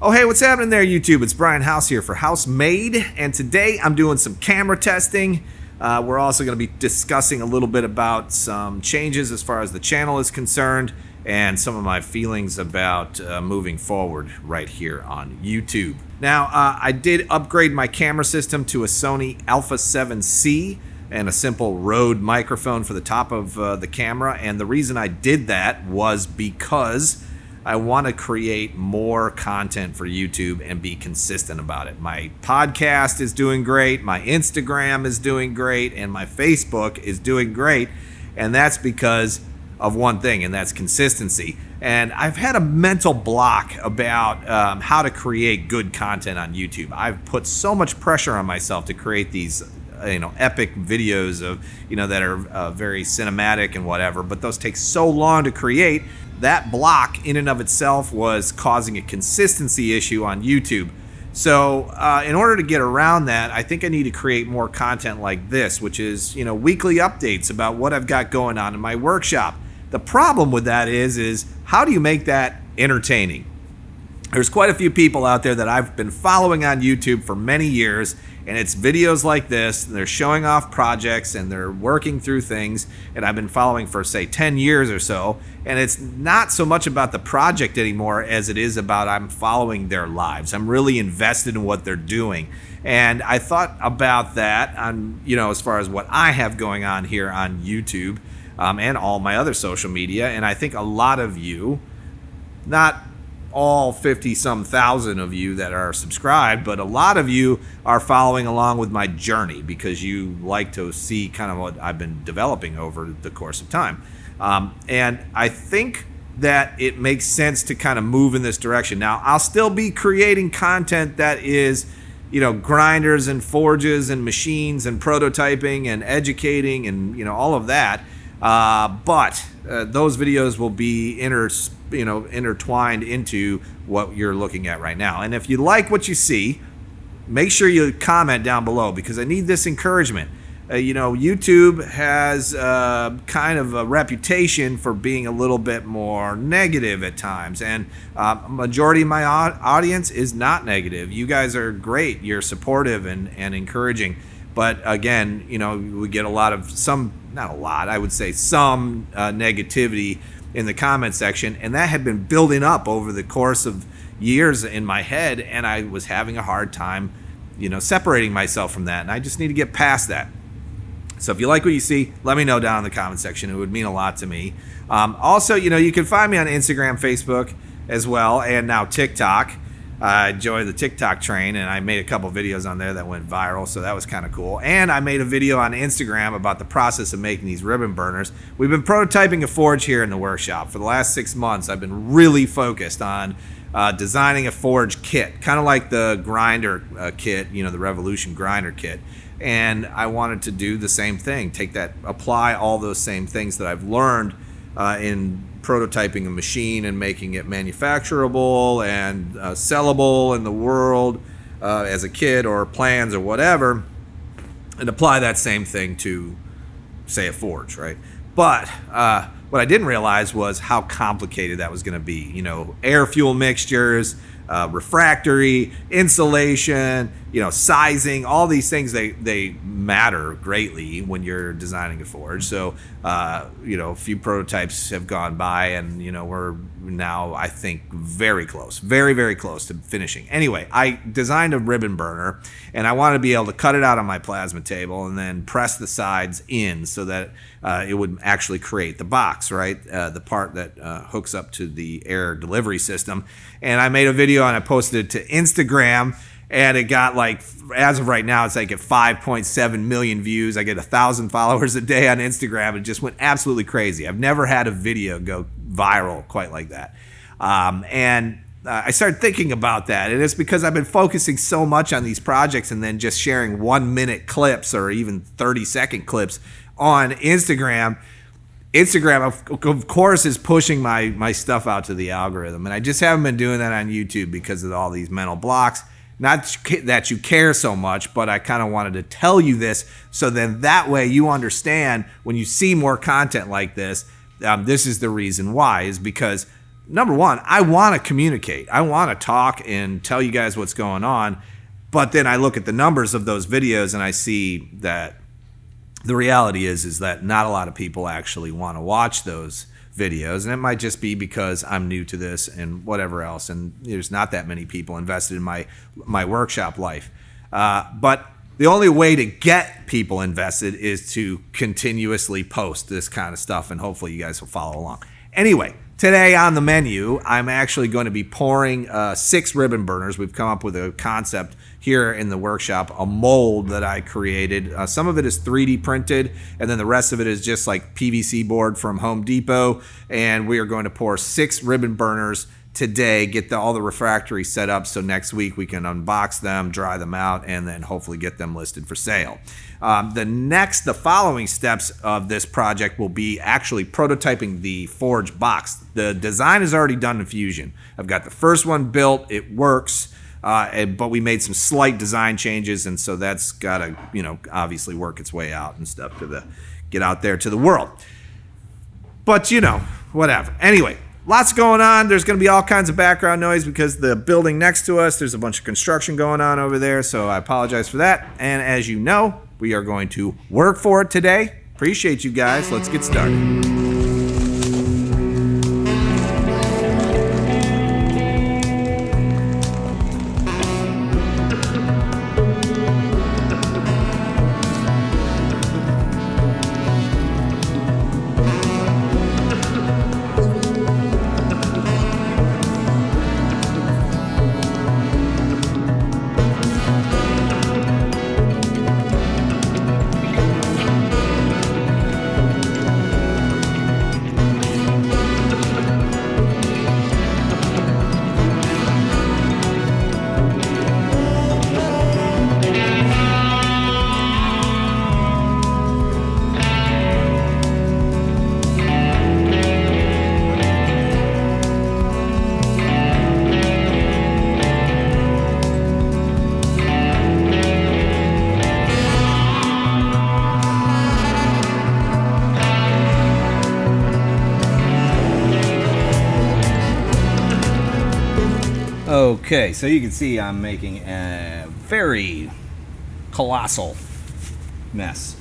Oh, hey, what's happening there, YouTube? It's Brian House here for House Made, and today I'm doing some camera testing. We're also going to be discussing a little bit about some changes as far as the channel is concerned and some of my feelings about moving forward right here on YouTube. Now, I did upgrade my camera system to a Sony Alpha 7C and a simple Rode microphone for the top of the camera, and the reason I did that was because I want to create more content for YouTube and be consistent about it. My podcast is doing great, my Instagram is doing great, and my Facebook is doing great, and that's because of one thing, and that's consistency. And I've had a mental block about how to create good content on YouTube. I've put so much pressure on myself to create these epic videos of that are very cinematic and whatever, but those take so long to create. That block in and of itself was causing a consistency issue on YouTube. So in order to get around that, I think I need to create more content like this, which is weekly updates about what I've got going on in my workshop. The problem with that is how do you make that entertaining? There's quite a few people out there that I've been following on YouTube for many years, and it's videos like this. They're showing off projects and they're working through things, and I've been following for, say, 10 years or so, and it's not so much about the project anymore as it is about I'm following their lives. I'm really invested in what they're doing, and I thought about that on, as far as what I have going on here on YouTube and all my other social media, and I think a lot of you, not all 50-some thousand of you that are subscribed, but a lot of you are following along with my journey because you like to see kind of what I've been developing over the course of time. And I think that it makes sense to kind of move in this direction. Now, I'll still be creating content that is, grinders and forges and machines and prototyping and educating and, all of that. But those videos will be intertwined into what you're looking at right now. And if you like what you see, make sure you comment down below because I need this encouragement. YouTube has kind of a reputation for being a little bit more negative at times, and majority of my audience is not negative. You guys are great. You're supportive and encouraging. But again, we get not a lot, I would say some negativity in the comment section, and that had been building up over the course of years in my head, and I was having a hard time, separating myself from that, and I just need to get past that. So if you like what you see, let me know down in the comment section. It would mean a lot to me. Also, you can find me on Instagram, Facebook as well, and now TikTok. I joined the TikTok train, and I made a couple videos on there that went viral, so that was kind of cool. And I made a video on Instagram about the process of making these ribbon burners. We've been prototyping a forge here in the workshop. For the last 6 months, I've been really focused on designing a forge kit, kind of like the grinder kit, the Revolution grinder kit. And I wanted to do the same thing, apply all those same things that I've learned in prototyping a machine and making it manufacturable and sellable in the world as a kit or plans or whatever, and apply that same thing to, say, a forge, right? But what I didn't realize was how complicated that was going to be. Air fuel mixtures, refractory, insulation, sizing, all these things, they matter greatly when you're designing a forge. So, a few prototypes have gone by, and, we're now, I think, very close, very, very close to finishing. Anyway, I designed a ribbon burner, and I wanted to be able to cut it out on my plasma table and then press the sides in so that it would actually create the box, right? The part that hooks up to the air delivery system. And I made a video and I posted it to Instagram, and it got as of right now, it's at 5.7 million views. I get 1,000 followers a day on Instagram. It just went absolutely crazy. I've never had a video go viral quite like that. I started thinking about that, and it's because I've been focusing so much on these projects and then just sharing 1-minute clips or even 30-second clips on Instagram. Instagram, of course, is pushing my stuff out to the algorithm, and I just haven't been doing that on YouTube because of all these mental blocks. Not that you care so much, but I kind of wanted to tell you this so then that way you understand when you see more content like this, this is the reason why, is because number one, I want to communicate. I want to talk and tell you guys what's going on. But then I look at the numbers of those videos and I see that the reality is that not a lot of people actually want to watch those videos. And it might just be because I'm new to this and whatever else. And there's not that many people invested in my workshop life. But the only way to get people invested is to continuously post this kind of stuff. And hopefully you guys will follow along. Anyway, today on the menu, I'm actually going to be pouring 6 ribbon burners. We've come up with a concept here in the workshop, a mold that I created. Some of it is 3D printed, and then the rest of it is just like PVC board from Home Depot. And we are going to pour 6 ribbon burners today, get all the refractory set up so next week we can unbox them, dry them out, and then hopefully get them listed for sale. The following steps of this project will be actually prototyping the forged box. The design is already done in Fusion. I've got the first one built, it works, but we made some slight design changes, and so that's got to, obviously work its way out and stuff get out there to the world. But whatever. Anyway, lots going on. There's going to be all kinds of background noise because the building next to us, there's a bunch of construction going on over there, so I apologize for that. And as you know, we are going to work for it today. Appreciate you guys. Let's get started. Okay, so you can see I'm making a very colossal mess,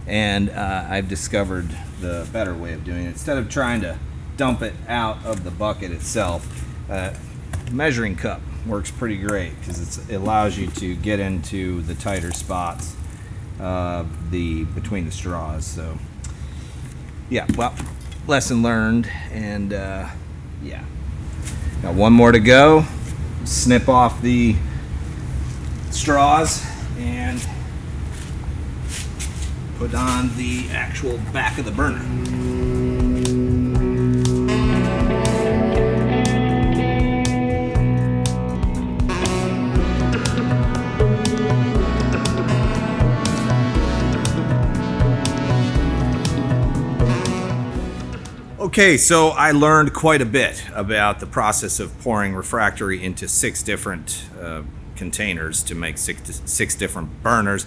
and I've discovered the better way of doing it. Instead of trying to dump it out of the bucket itself, measuring cup works pretty great because it allows you to get into the tighter spots between the straws. So yeah, well, lesson learned, and yeah, got one more to go. Snip off the straws and put on the actual back of the burner. Okay, so I learned quite a bit about the process of pouring refractory into 6 different containers to make six different burners.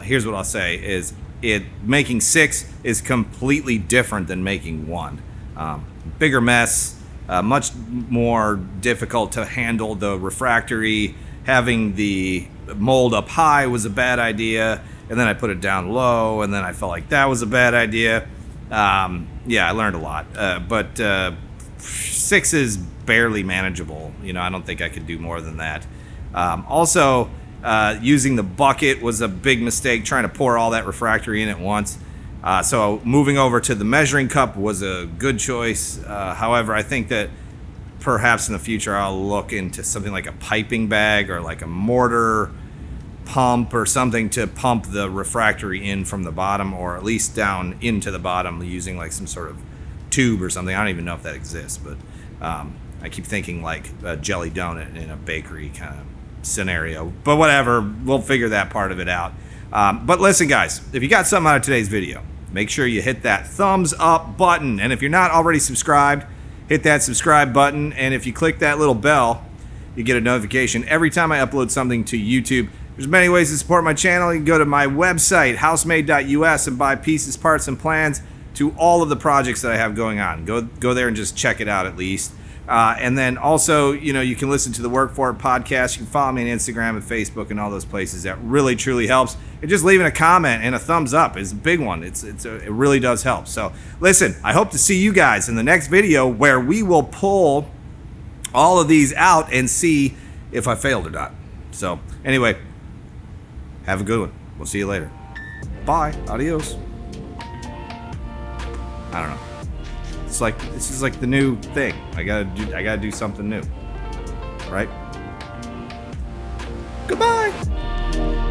Here's what I'll say is making 6 is completely different than making 1. Bigger mess, much more difficult to handle the refractory. Having the mold up high was a bad idea, and then I put it down low, and then I felt like that was a bad idea. Yeah, I learned a lot, but 6 is barely manageable. I don't think I could do more than that. Also, using the bucket was a big mistake, trying to pour all that refractory in at once. So moving over to the measuring cup was a good choice. However, I think that perhaps in the future I'll look into something like a piping bag or like a mortar pump or something to pump the refractory in from the bottom, or at least down into the bottom using like some sort of tube or something. I don't even know if that exists, but I keep thinking like a jelly donut in a bakery kind of scenario. But whatever, we'll figure that part of it out. But listen, guys, if you got something out of today's video, make sure you hit that thumbs up button. And if you're not already subscribed, hit that subscribe button. And if you click that little bell, you get a notification every time I upload something to YouTube. There's many ways to support my channel. You can go to my website, housemade.us, and buy pieces, parts, and plans to all of the projects that I have going on. Go there and just check it out at least. And then also, you can listen to the Work For It podcast. You can follow me on Instagram and Facebook and all those places. That really, truly helps. And just leaving a comment and a thumbs up is a big one. It really does help. So listen, I hope to see you guys in the next video where we will pull all of these out and see if I failed or not. So anyway, have a good one. We'll see you later. Bye. Adios. I don't know. This is like the new thing. I gotta do something new. Right? Goodbye.